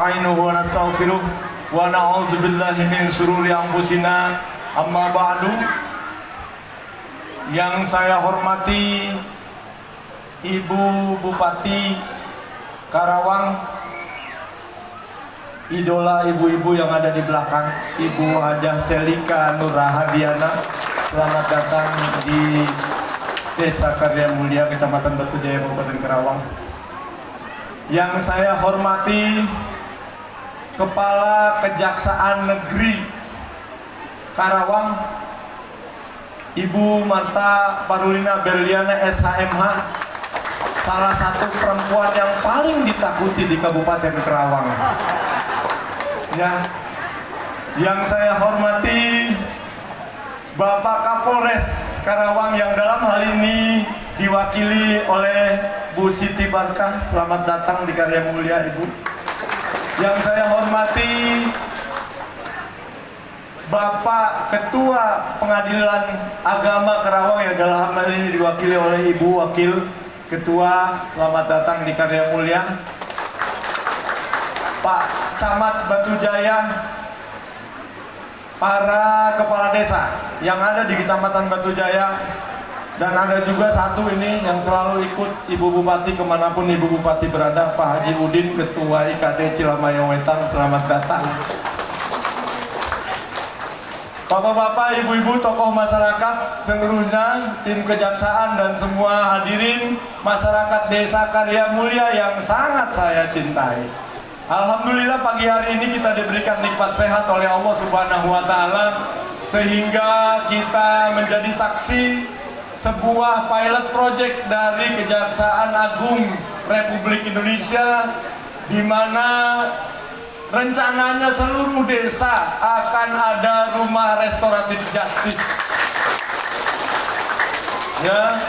nasta'inuhu wa nastaghfiruh wa na'udzu billahi min syururi anfusina. Amma ba'du. Yang saya hormati Ibu Bupati Karawang, idola ibu-ibu yang ada di belakang, Ibu Hajah Selika Nur Rahadiana. Selamat datang di Desa Karya Mulia, Kecamatan Batu Jaya, Kabupaten Karawang. Yang saya hormati Kepala Kejaksaan Negeri Karawang, Ibu Marta Parulina Berliana SHMH, salah satu perempuan yang paling ditakuti di Kabupaten Karawang. Ya, yang saya hormati Bapak Kapolres Karawang yang dalam hal ini diwakili oleh Bu Siti Barkah. Selamat datang di Karya Mulia, Ibu. Yang saya hormati Bapak Ketua Pengadilan Agama Karawang yang dalam hal ini diwakili oleh Ibu Wakil Ketua. Selamat datang di Karya Mulia. Pak Camat Batu Jaya, para kepala desa yang ada di Kecamatan Batu Jaya, dan ada juga satu ini yang selalu ikut Ibu Bupati kemanapun Ibu Bupati berada, Pak Haji Udin, Ketua IKD Cilamaya Wetan. Selamat datang. Bapak-bapak, ibu-ibu, tokoh masyarakat seluruhnya, tim kejaksaan dan semua hadirin masyarakat Desa Karya Mulia yang sangat saya cintai. Alhamdulillah pagi hari ini kita diberikan nikmat sehat oleh Allah Subhanahu wa Ta'ala, sehingga kita menjadi saksi sebuah pilot project dari Kejaksaan Agung Republik Indonesia, di mana rencananya seluruh desa akan ada rumah restoratif justice. Ya.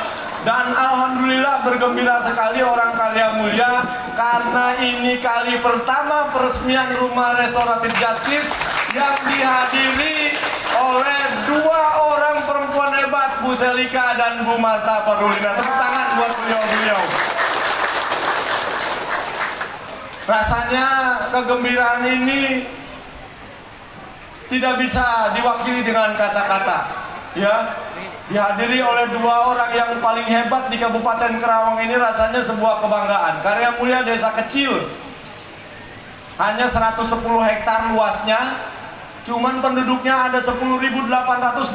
Dan alhamdulillah bergembira sekali orang Karya Mulia karena ini kali pertama peresmian rumah restoratif justice yang dihadiri oleh dua orang perempuan hebat, Bu Selika dan Bu Marta Parulina. Tepuk tangan buat beliau-beliau. Rasanya kegembiraan ini tidak bisa diwakili dengan kata-kata. Ya. Dihadiri oleh dua orang yang paling hebat di Kabupaten Karawang ini rasanya sebuah kebanggaan. Karya Mulia desa kecil, hanya 110 hektar luasnya, cuman penduduknya ada 10.825,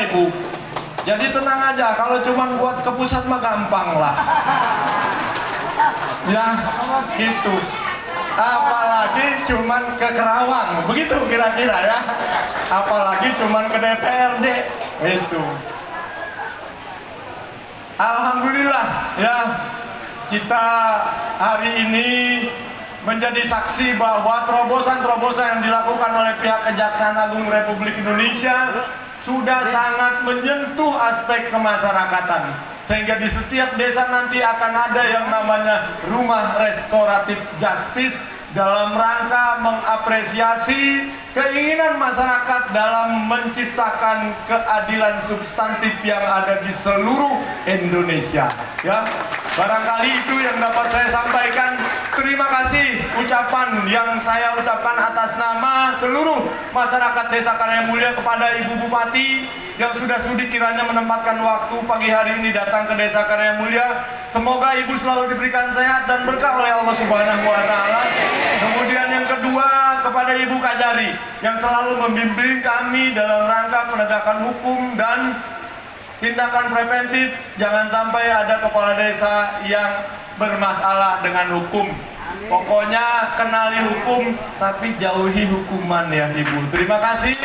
Ibu. Jadi tenang aja, kalau cuman buat ke pusat mah gampang lah. Ya, gitu. Apalagi cuman ke Karawang, begitu kira-kira ya. Apalagi cuman ke DPRD, itu. Alhamdulillah ya, kita hari ini menjadi saksi bahwa terobosan-terobosan yang dilakukan oleh pihak Kejaksaan Agung Republik Indonesia sudah sangat menyentuh aspek kemasyarakatan, sehingga di setiap desa nanti akan ada yang namanya rumah restoratif justice dalam rangka mengapresiasi keinginan masyarakat dalam menciptakan keadilan substantif yang ada di seluruh Indonesia. Ya, barangkali itu yang dapat saya sampaikan. Terima kasih ucapan yang saya ucapkan atas nama seluruh masyarakat Desa Karya Mulia kepada Ibu Bupati yang sudah sudi kiranya menempatkan waktu pagi hari ini datang ke Desa Karya Mulia. Semoga Ibu selalu diberikan sehat dan berkah oleh Allah Subhanahu wa Ta'ala. Kemudian yang kedua, kepada Ibu Kajari yang selalu membimbing kami dalam rangka penegakan hukum dan tindakan preventif. Jangan sampai ada kepala desa yang bermasalah dengan hukum. Pokoknya kenali hukum tapi jauhi hukuman ya Ibu. Terima kasih.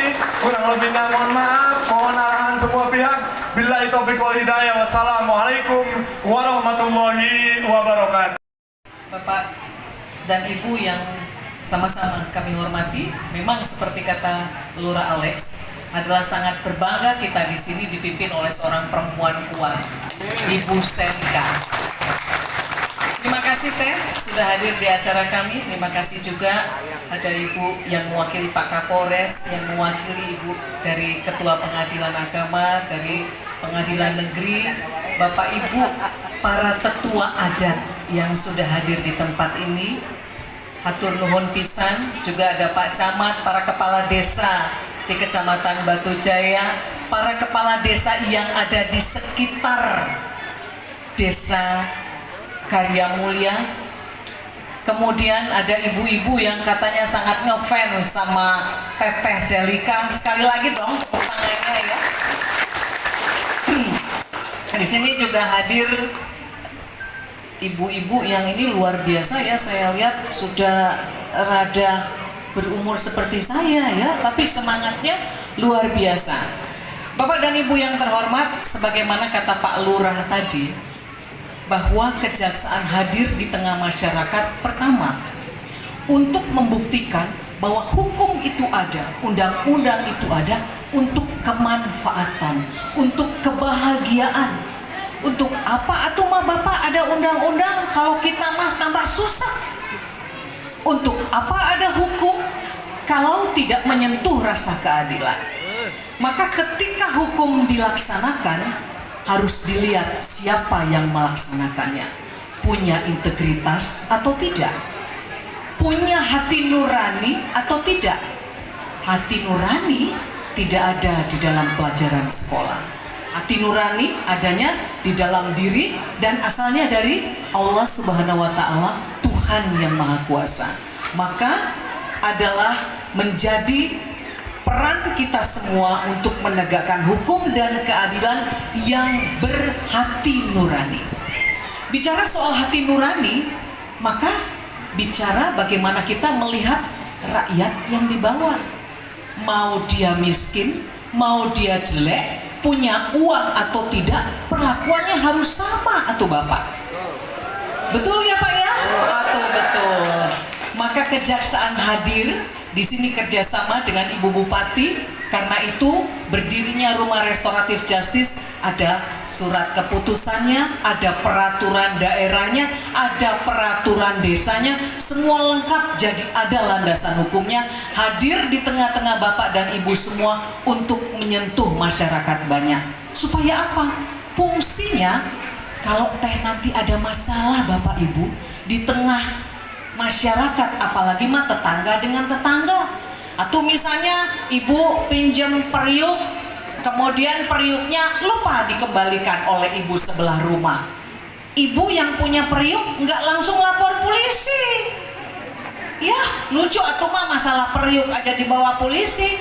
Kurang lebihnya mohon maaf, mohon arahan semua pihak. Billahi taufiq wal hidayah. Wassalamualaikum warahmatullahi wabarakatuh. Bapak dan Ibu yang sama-sama kami hormati, memang seperti kata Lurah Alex, adalah sangat berbangga kita di sini dipimpin oleh seorang perempuan kuat, Ibu Selika. Terima kasih Teh sudah hadir di acara kami. Terima kasih juga ada Ibu yang mewakili Pak Kapolres, yang mewakili Ibu dari Ketua Pengadilan Agama, dari Pengadilan Negeri, Bapak Ibu para tetua adat yang sudah hadir di tempat ini. hatur nuhun pisan. Juga ada Pak Camat, para kepala desa di Kecamatan Batu Jaya, para kepala desa yang ada di sekitar Desa Karya Mulia. Kemudian ada ibu-ibu yang katanya sangat ngefans sama Teteh Jelika. Sekali lagi dong tepuk tangannya ya. Di sini juga hadir ibu-ibu yang ini luar biasa ya, saya lihat sudah rada berumur seperti saya ya, tapi semangatnya luar biasa. Bapak dan Ibu yang terhormat, sebagaimana kata Pak Lurah tadi, bahwa kejaksaan hadir di tengah masyarakat pertama untuk membuktikan bahwa hukum itu ada, undang-undang itu ada untuk kemanfaatan, untuk kebahagiaan. Untuk apa atuh mah Bapak ada undang-undang kalau kita mah tambah susah? Untuk apa ada hukum kalau tidak menyentuh rasa keadilan? Maka ketika hukum dilaksanakan, harus dilihat siapa yang melaksanakannya. Punya integritas atau tidak? Punya hati nurani atau tidak? Hati nurani tidak ada di dalam pelajaran sekolah. Hati nurani adanya di dalam diri dan asalnya dari Allah Subhanahu wa Ta'ala, Tuhan yang Maha Kuasa. Maka adalah menjadi peran kita semua untuk menegakkan hukum dan keadilan yang berhati nurani. Bicara soal hati nurani, maka bicara bagaimana kita melihat rakyat yang di bawah. Mau dia miskin, mau dia jelek, punya uang atau tidak, perlakuannya harus sama atau Bapak. Betul ya Pak ya? Atau betul. Maka kejaksaan hadir di sini kerjasama dengan Ibu Bupati. Karena itu berdirinya Rumah Restoratif Justice, ada surat keputusannya, ada peraturan daerahnya, ada peraturan desanya, semua lengkap, jadi ada landasan hukumnya. Hadir di tengah-tengah Bapak dan Ibu semua untuk menyentuh masyarakat banyak. Supaya apa? Fungsinya kalau teh nanti ada masalah Bapak Ibu di tengah masyarakat, apalagi mah tetangga dengan tetangga, atau misalnya ibu pinjam periuk, kemudian periuknya lupa dikembalikan oleh ibu sebelah rumah. Ibu yang punya periuk nggak langsung lapor polisi. Ya lucu atau mah masalah periuk aja dibawa polisi.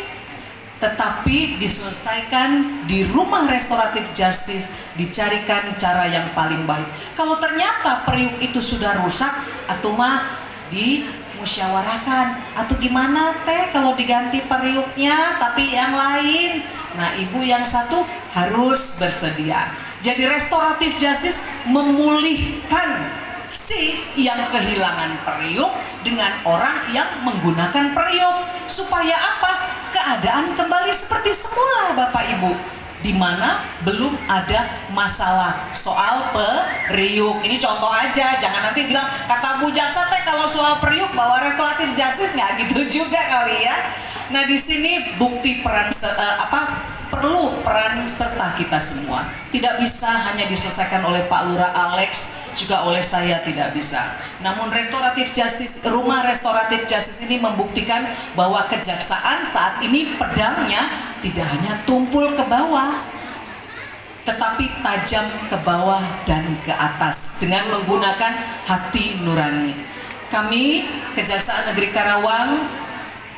Tetapi diselesaikan di Rumah Restoratif Justice, dicarikan cara yang paling baik. Kalau ternyata periuk itu sudah rusak, atau mah dimusyawarahkan, atau gimana teh kalau diganti periuknya tapi yang lain. Nah ibu yang satu harus bersedia. Jadi Restoratif Justice memulihkan si yang kehilangan periuk dengan orang yang menggunakan periuk. Supaya apa? Keadaan kembali seperti semula Bapak Ibu, di mana belum ada masalah soal periuk. Ini contoh aja, jangan nanti bilang kata Bu Jaksa teh kalau soal periuk bawa Restoratif Justice, nggak gitu juga kali ya. Nah di sini bukti peran perlu peran serta kita semua. Tidak bisa hanya diselesaikan oleh Pak Lurah Alex, juga oleh saya tidak bisa. Namun Restoratif Justice, Rumah Restoratif Justice ini membuktikan bahwa kejaksaan saat ini pedangnya tidak hanya tumpul ke bawah, tetapi tajam ke bawah dan ke atas dengan menggunakan hati nurani. Kami Kejaksaan Negeri Karawang,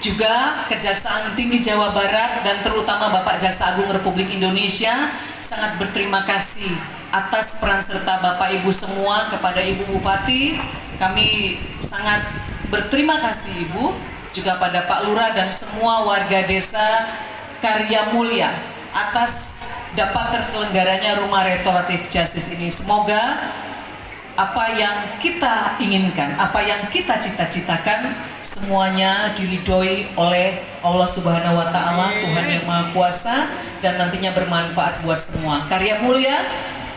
juga Kejaksaan Tinggi Jawa Barat, dan terutama Bapak Jaksa Agung Republik Indonesia sangat berterima kasih atas peran serta Bapak Ibu semua kepada Ibu Bupati. Kami sangat berterima kasih Ibu, juga pada Pak Lurah dan semua warga desa Karya Mulia atas dapat terselenggaranya Rumah Restoratif Justice ini. Semoga apa yang kita inginkan, apa yang kita cita-citakan, semuanya diridhoi oleh Allah Subhanahu wa Ta'ala, Tuhan yang Maha Kuasa, dan nantinya bermanfaat buat semua. Karya Mulia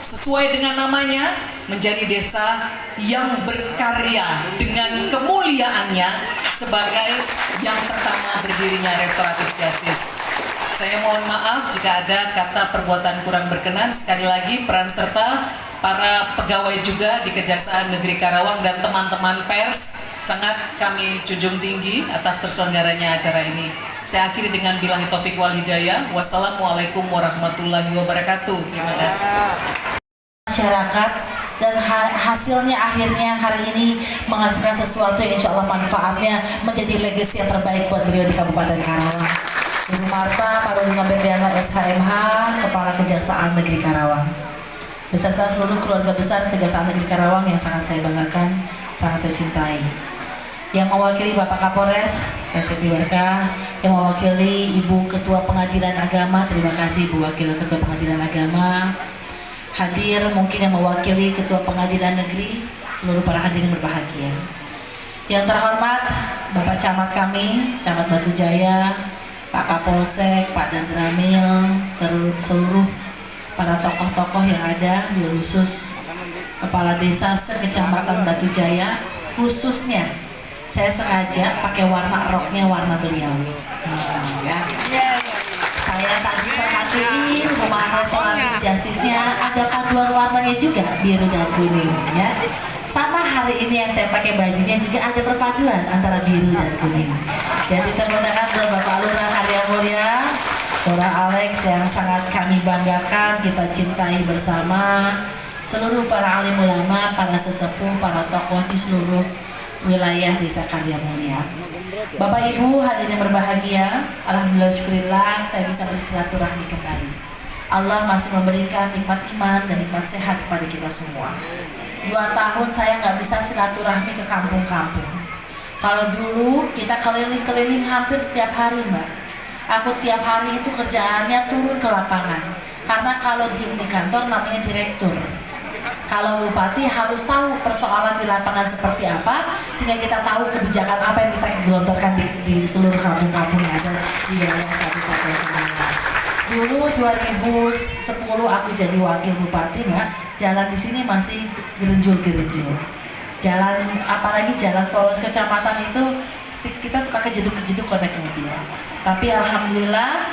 sesuai dengan namanya, menjadi desa yang berkarya dengan kemuliaannya sebagai yang pertama berdirinya Restoratif Justice. Saya mohon maaf jika ada kata perbuatan kurang berkenan. Sekali lagi peran serta para pegawai juga di Kejaksaan Negeri Karawang dan teman-teman pers sangat kami junjung tinggi atas terselenggaranya acara ini. Saya akhiri dengan billahi taufiq wal hidayah. Wassalamualaikum warahmatullahi wabarakatuh. Terima kasih. Masyarakat dan hasilnya akhirnya hari ini menghasilkan sesuatu yang insya Allah manfaatnya menjadi legacy yang terbaik buat beliau di Kabupaten Karawang. Ibu Marta Parulina Berdiana SHMH, Kepala Kejaksaan Negeri Karawang, beserta seluruh keluarga besar Kejaksaan Negeri Karawang yang sangat saya banggakan, sangat saya cintai. Yang mewakili Bapak Kapolres, Siti Berkah, yang mewakili Ibu Ketua Pengadilan Agama, terima kasih Ibu Wakil Ketua Pengadilan Agama. Hadir mungkin yang mewakili Ketua Pengadilan Negeri, seluruh para hadirin berbahagia. Yang terhormat Bapak Camat kami, Camat Batu Jaya, Pak Kapolsek, Pak Dandramil, seluruh para tokoh-tokoh yang ada, khusus Kepala Desa sekecamatan Batu Jaya, khususnya saya sengaja pakai warna roknya warna beliau. Ya. Saya tadi perhatiin rumah restoratif Justice-nya ada paduan warnanya juga, biru dan kuning ya. Sama hari ini yang saya pakai bajunya juga ada perpaduan antara biru dan kuning. Jadi tergunakan buat Bapak Lurah Karya Mulia, Lurah Alex yang sangat kami banggakan, kita cintai bersama, seluruh para alim ulama, para sesepuh, para tokoh di seluruh wilayah Desa Karya Mulia. Bapak Ibu hadirin berbahagia, alhamdulillah syukurillah saya bisa bersilaturahmi kembali. Allah masih memberikan nikmat iman dan nikmat sehat kepada kita semua. 2 tahun saya nggak bisa silaturahmi ke kampung-kampung. Kalau dulu kita keliling-keliling hampir setiap hari, Mbak. Aku tiap hari itu kerjaannya turun ke lapangan. Karena kalau diem di kantor namanya direktur. Kalau bupati harus tahu persoalan di lapangan seperti apa, sehingga kita tahu kebijakan apa yang kita gelontorkan di seluruh kampung-kampung yang ada di wilayah kabupaten semuanya. Dulu 2010 aku jadi wakil bupati, Mbak. Jalan di sini masih gerenjul-gerenjul. Jalan, apalagi jalan poros kecamatan itu kita suka kejeduk-kejeduk naik mobil. Tapi alhamdulillah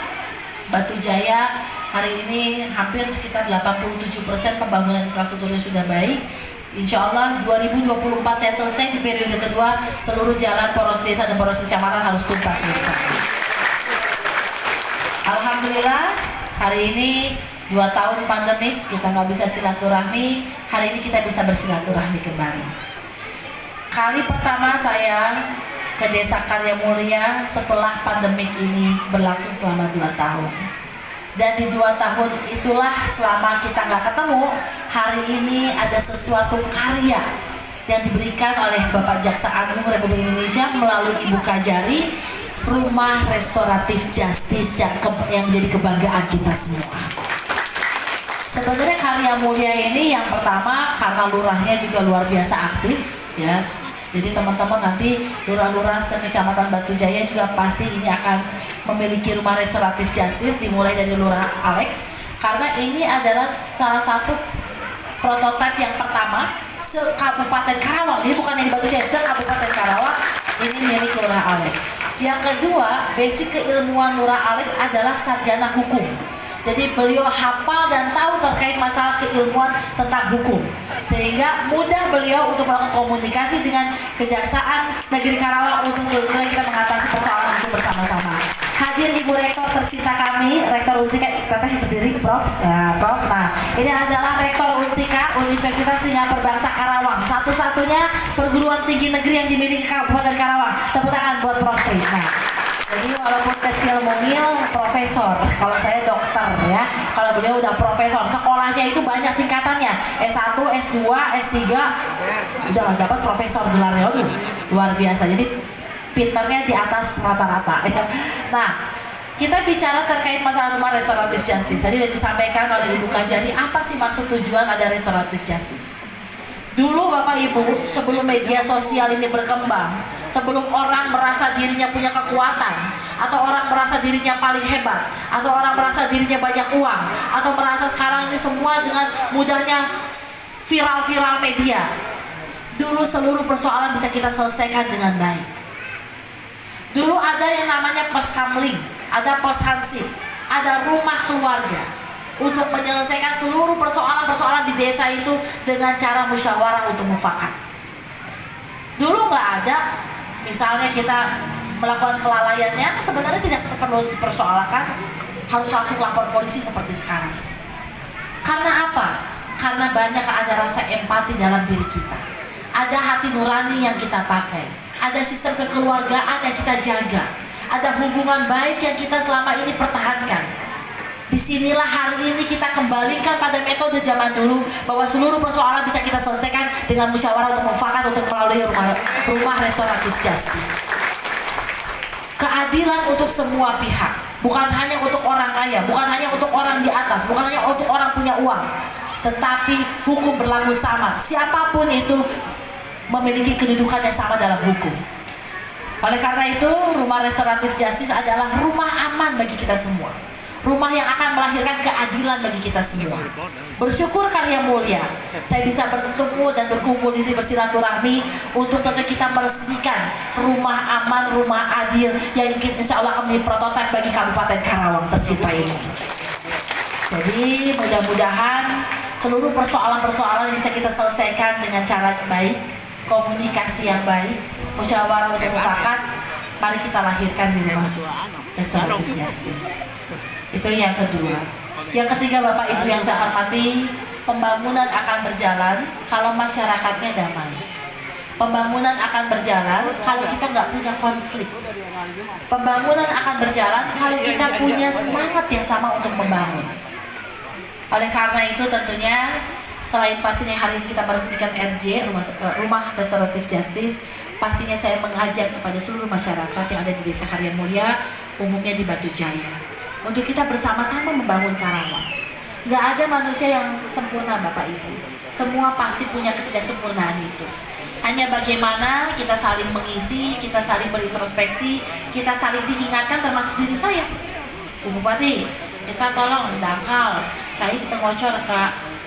Batu Jaya hari ini hampir sekitar 87% pembangunan infrastrukturnya sudah baik. Insya Allah 2024 saya selesai di periode kedua, seluruh jalan poros desa dan poros kecamatan harus tuntas selesai. Alhamdulillah hari ini 2 tahun pandemik kita nggak bisa silaturahmi, hari ini kita bisa bersilaturahmi kembali. Kali pertama saya ke Desa Karya Mulia setelah pandemik ini berlangsung selama 2 tahun. Dan di 2 tahun itulah selama kita nggak ketemu, hari ini ada sesuatu karya yang diberikan oleh Bapak Jaksa Agung Republik Indonesia melalui Ibu Kajari, Rumah Restoratif Justice yang menjadi kebanggaan kita semua. Sebenarnya Karya Mulia ini yang pertama karena lurahnya juga luar biasa aktif ya. Jadi teman-teman nanti lurah-lurah sekecamatan Batu Jaya juga pasti ini akan memiliki rumah restoratif justice dimulai dari Lurah Alex, karena ini adalah salah satu prototipe yang pertama se-Kabupaten Karawang. Jadi bukan yang di Batu Jaya, se-Kabupaten Karawang ini milik Lurah Alex. Yang kedua, basic keilmuan Lurah Alex adalah sarjana hukum. Jadi beliau hafal dan tahu terkait masalah keilmuan tentang hukum, sehingga mudah beliau untuk melakukan komunikasi dengan Kejaksaan Negeri Karawang untuk kita mengatasi persoalan itu bersama-sama. Hadir Ibu Rektor tercinta kami, Rektor Unsika, teteh berdiri Prof. Prof. Nah, ini adalah Rektor Unsika Universitas Singapura Bangsa Karawang, satu-satunya perguruan tinggi negeri yang dimiliki Kabupaten Karawang. Tepuk tangan buat Prof. Nah, jadi walaupun kecil mungil profesor, kalau saya dokter ya, kalau beliau udah profesor, sekolahnya itu banyak tingkatannya, S1, S2, S3, udah dapat profesor gelarnya, aduh luar biasa. Jadi pinternya di atas rata-rata ya. Nah, kita bicara terkait masalah rumah restoratif justice. Tadi sudah disampaikan oleh Ibu Kajari, apa sih maksud tujuan ada restoratif justice? Dulu Bapak Ibu, sebelum media sosial ini berkembang, sebelum orang merasa dirinya punya kekuatan, atau orang merasa dirinya paling hebat, atau orang merasa dirinya banyak uang, atau merasa sekarang ini semua dengan mudahnya viral-viral media, dulu seluruh persoalan bisa kita selesaikan dengan baik. Dulu ada yang namanya pos kamling, ada pos hansip, ada rumah keluarga, untuk menyelesaikan seluruh persoalan-persoalan di desa itu dengan cara musyawarah untuk mufakat. Dulu nggak ada, misalnya kita melakukan kelalaiannya, sebenarnya tidak perlu dipersoalkan, harus langsung lapor polisi seperti sekarang. Karena apa? Karena banyak ada rasa empati dalam diri kita. Ada hati nurani yang kita pakai. Ada sistem kekeluargaan yang kita jaga. Ada hubungan baik yang kita selama ini pertahankan. Disinilah hari ini kita kembalikan pada metode zaman dulu, bahwa seluruh persoalan bisa kita selesaikan dengan musyawarah untuk mufakat, untuk melalui rumah restoratif justice. Keadilan untuk semua pihak, bukan hanya untuk orang kaya, bukan hanya untuk orang di atas, bukan hanya untuk orang punya uang, tetapi hukum berlaku sama. Siapapun itu memiliki kedudukan yang sama dalam hukum. Oleh karena itu, rumah restoratif justice adalah rumah aman bagi kita semua. Rumah yang akan melahirkan keadilan bagi kita semua. Bersyukur Karya Mulia, saya bisa bertemu dan berkumpul di sini bersilaturahmi untuk tentu kita meresmikan rumah aman, rumah adil yang insya Allah akan menjadi prototipe bagi Kabupaten Karawang tercinta ini. Jadi mudah-mudahan seluruh persoalan-persoalan bisa kita selesaikan dengan cara baik, komunikasi yang baik, musyawarah untuk mufakat. Mari kita lahirkan di rumah restoratif justice. Itu yang kedua. Yang ketiga, Bapak Ibu yang saya hormati, pembangunan akan berjalan kalau masyarakatnya damai. Pembangunan akan berjalan kalau kita nggak punya konflik. Pembangunan akan berjalan kalau kita punya semangat yang sama untuk membangun. Oleh karena itu tentunya selain pastinya hari ini kita meresmikan RJ, Rumah Restoratif Justice, pastinya saya mengajak kepada seluruh masyarakat yang ada di Desa Karya Mulia, umumnya di Batu Jaya, untuk kita bersama-sama membangun Karawang. Nggak ada manusia yang sempurna, Bapak Ibu. Semua pasti punya ketidaksempurnaan itu. Hanya bagaimana kita saling mengisi, kita saling berintrospeksi, kita saling diingatkan, termasuk diri saya. Bu Bupati, kita tolong dangkal, cai kita ngocor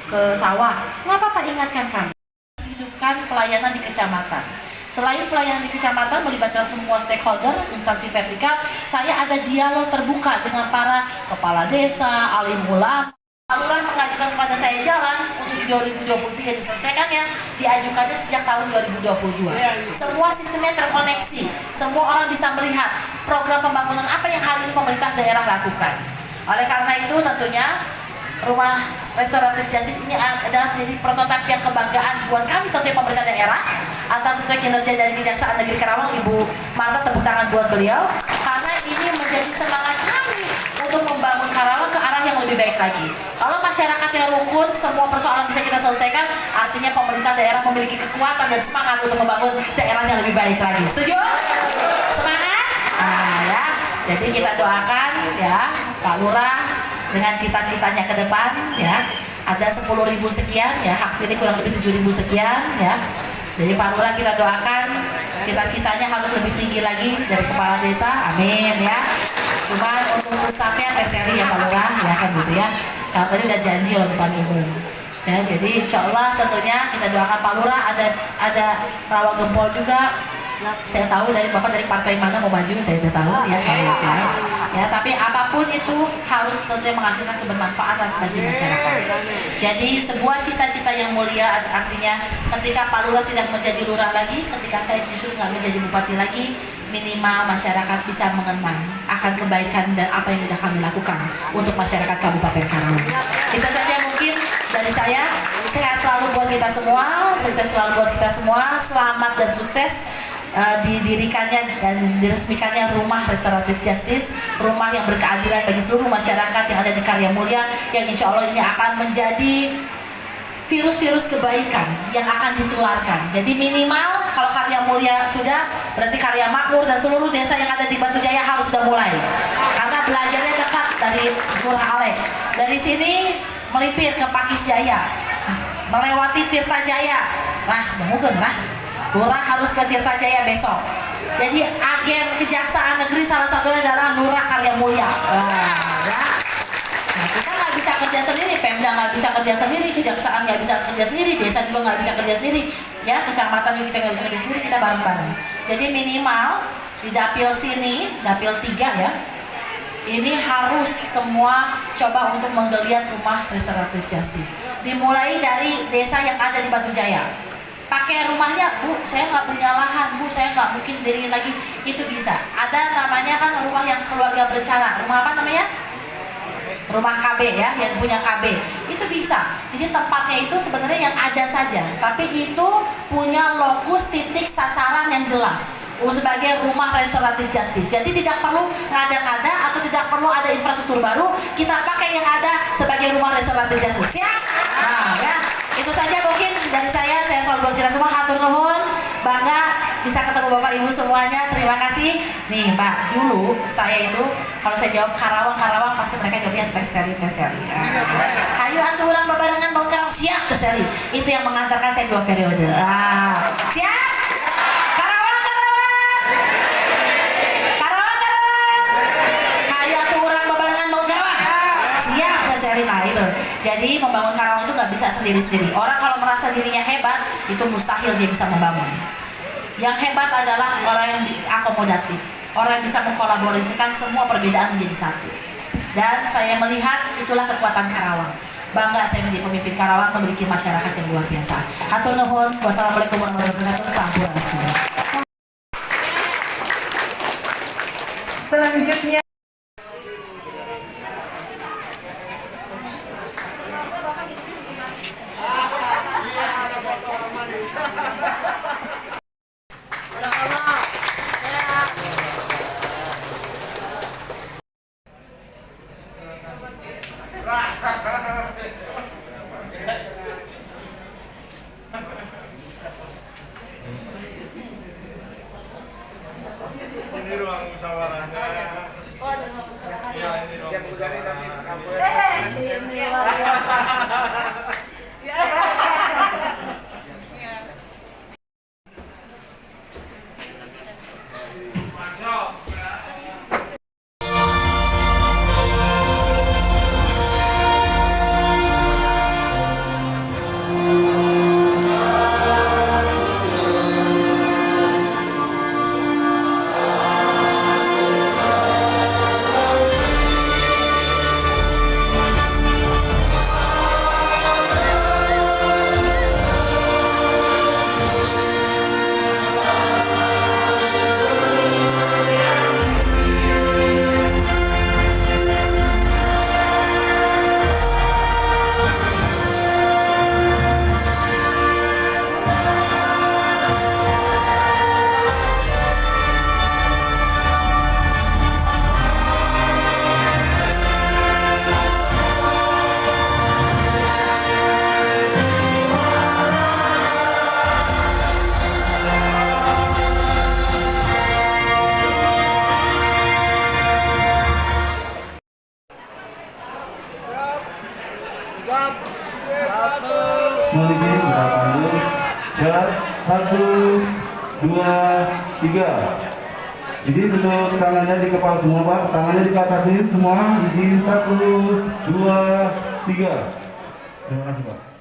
ke sawah. Nggak apa-apa, ingatkan kami. Hidupkan pelayanan di kecamatan. Selain pelayanan di kecamatan melibatkan semua stakeholder, instansi vertikal, saya ada dialog terbuka dengan para kepala desa, alim ulama. Lurah mengajukan kepada saya jalan untuk di 2023 diselesaikannya, diajukannya sejak tahun 2022. Semua sistemnya terkoneksi, semua orang bisa melihat program pembangunan apa yang hari ini pemerintah daerah lakukan. Oleh karena itu tentunya Rumah Restoratif Justice ini adalah menjadi prototipe yang kebanggaan buat kami tentunya pemerintah daerah. Atas tentunya kinerja dari Kejaksaan Negeri Karawang, Ibu Marta, tepuk tangan buat beliau, karena ini menjadi semangat kami untuk membangun Karawang ke arah yang lebih baik lagi. Kalau masyarakat yang rukun, semua persoalan bisa kita selesaikan, artinya pemerintah daerah memiliki kekuatan dan semangat untuk membangun daerah yang lebih baik lagi. Setuju? Semangat? Nah, ya. Jadi kita doakan ya Pak Lurah dengan cita-citanya ke depan ya. Ada 10.000 sekian ya, hak pilih kurang lebih 7.000 sekian ya. Jadi Pak Lurah kita doakan cita-citanya harus lebih tinggi lagi dari kepala desa, amin ya. Cuma untuk pusatnya TSRI ya Pak Lurah ya kan gitu ya. Kalau tadi udah janji loh depan umum. Ya, jadi insya Allah tentunya kita doakan Pak Lurah, ada rawa gempol juga. Saya tahu dari Bapak dari partai mana mau maju, saya udah tahu ya Pak Lurah. Ya, tapi apapun itu harus tentunya menghasilkan kebermanfaatan bagi masyarakat. Jadi sebuah cita-cita yang mulia artinya ketika Pak Lurah tidak menjadi lurah lagi, ketika saya justru nggak menjadi bupati lagi, minimal masyarakat bisa mengenang akan kebaikan dan apa yang sudah kami lakukan untuk masyarakat Kabupaten Karawang. Itu saja mungkin dari saya. Sehat selalu buat kita semua, sukses selalu buat kita semua, selamat dan sukses. Didirikannya dan diresmikannya Rumah Restoratif Justice, rumah yang berkeadilan bagi seluruh masyarakat yang ada di Karya Mulia, yang insya Allah ini akan menjadi virus-virus kebaikan yang akan ditularkan. Jadi minimal kalau Karya Mulia sudah, berarti Karya Makmur dan seluruh desa yang ada di Batu Jaya harus sudah mulai, karena belajarnya cepat dari Lurah Alex. Dari sini melipir ke Pakis Jaya, melewati Tirta Jaya. Nah, mungkin Lurah harus ke Tirta Jaya besok. Jadi agen Kejaksaan Negeri salah satunya adalah Lurah Karya Mulia. Ya. Nah, kita nggak bisa kerja sendiri, Pemda nggak bisa kerja sendiri, Kejaksaan nggak bisa kerja sendiri, desa juga nggak bisa kerja sendiri, ya kecamatan juga kita nggak bisa kerja sendiri, kita bareng-bareng. Jadi minimal di dapil sini, dapil 3 ya, ini harus semua coba untuk menggeliat Rumah Restoratif Justice. Dimulai dari desa yang ada di Batu Jaya. pakai rumahnya, Bu, saya nggak punya lahan, Bu, saya nggak mungkin diriin lagi, itu bisa. Ada namanya kan rumah yang keluarga berencana, rumah apa namanya? Rumah KB ya, yang punya KB itu bisa. Jadi tempatnya itu sebenarnya yang ada saja, tapi itu punya lokus titik sasaran yang jelas sebagai rumah restoratif justice. Jadi tidak perlu ngada-ngada atau tidak perlu ada infrastruktur baru, kita pakai yang ada sebagai rumah restoratif justice ya. Nah ya, itu saja mungkin dari saya selalu buat kita semua hatur nuhun, bangga bisa ketemu Bapak Ibu semuanya, terima kasih. Nih Mbak, dulu saya itu kalau saya jawab Karawang pasti mereka jawabnya Teseli. Hayu atuh urang babarengan mau Karawang, siap Teseli. Itu yang mengantarkan saya 2 periode. Siap? Karawang. Hayu atuh urang babarengan mau Karawang. Siap Teseli. Nah itu. Jadi membangun Karawang itu nggak bisa sendiri-sendiri. Orang kalau merasa dirinya hebat, itu mustahil dia bisa membangun. Yang hebat adalah orang yang akomodatif, orang yang bisa mengkolaborasikan semua perbedaan menjadi satu. Dan saya melihat itulah kekuatan Karawang. Bangga saya menjadi pemimpin Karawang, memiliki masyarakat yang luar biasa. Hatur nuhun. Wassalamualaikum warahmatullahi wabarakatuh. Sampurasun. Selanjutnya Ini ruang musyawarahnya. oh ada ruang musyawarah. Ya, ini ruang musyawarah. Ini luar biasa. Memiliki gerakan siap 1, 2, 3. Izin untuk tangannya di kepala semua Pak, tangannya dikatasin semua. Izin 1, 2, 3. Terima kasih Pak.